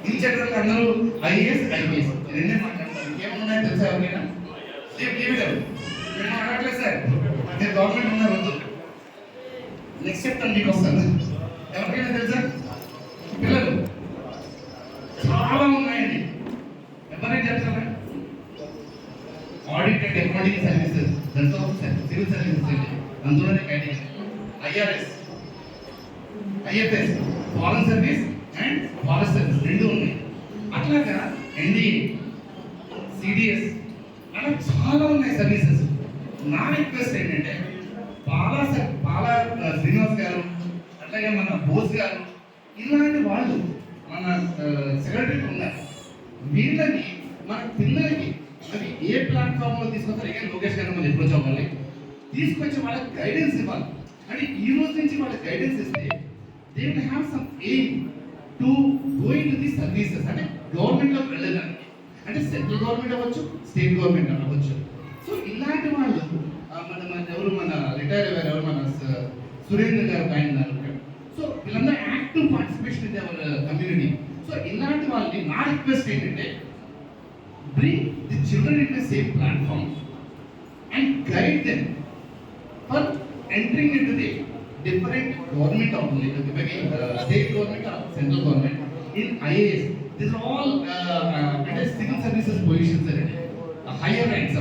ఈ చట్టంలో అందరూ ఐఏఎస్ ఐపీఎస్ రెండే మాట్లాడతారు. ఇంకేమన్నా తెలుసా ఎవరికైనా? టీవీ గారు నేను మాట్లాడలేదు సార్, నేను గవర్నమెంట్ ఉన్నారు వద్దు. నెక్స్ట్ చెప్తాను మీకు వస్తాను. ఎవరికైనా తెలుసా? పిల్లలు చాలా ఉన్నాయండి. ఎవరైనా చెప్తారా? ఆడిట్ అండ్ అకౌంటింగ్ సర్వీసెస్, దాంతో సివిల్ సర్వీసెస్ అండి, అందులోనే category. IRS, IFS, foreign service and forest service రెండు ఉన్నాయి. అట్లాగా ఎన్డీఏ, సిడిఎస్ అలా చాలా ఉన్నాయి సర్వీసెస్. నా రిక్వెస్ట్ ఏంటంటే పాలా శ్రీనివాస్ గారు, అట్లాగే మన బోస్ గారు, ఇలాంటి వాళ్ళు మన సెక్రటరీ ఉన్నారు. వీళ్ళని మన పిల్లలకి మరి ఏ ప్లాట్ఫామ్లో తీసుకొస్తారు? ఏ లోకేష్ గారు మనం ఎప్పుడు చదవాలి, తీసుకొచ్చి వాళ్ళకి గైడెన్స్ ఇవ్వాలి. అంటే ఈ రోజు నుంచి వాళ్ళకి గైడెన్స్ ఇస్తే they will have some aim to going to the services, అంటే గవర్నమెంట్లోకి వెళ్ళడానికి. అంటే సెంట్రల్ గవర్నమెంట్ అవ్వచ్చు, స్టేట్ గవర్నమెంట్ అవ్వచ్చు. సో ఇలాంటి వాళ్ళు మన రిటైర్ అయ్యారు, ఎవరు మన సురేంద్ర గారు ఆయన ఉన్నారు. సో వీళ్ళందరూ active participation in our community. So ఇలాంటి వాళ్ళని నా రిక్వెస్ట్ ఏంటంటే bring the children in the same platform and guide them for entering in to the different government organizations, maybe state government or central government, in IAS. These are all civil services positions, higher ranks.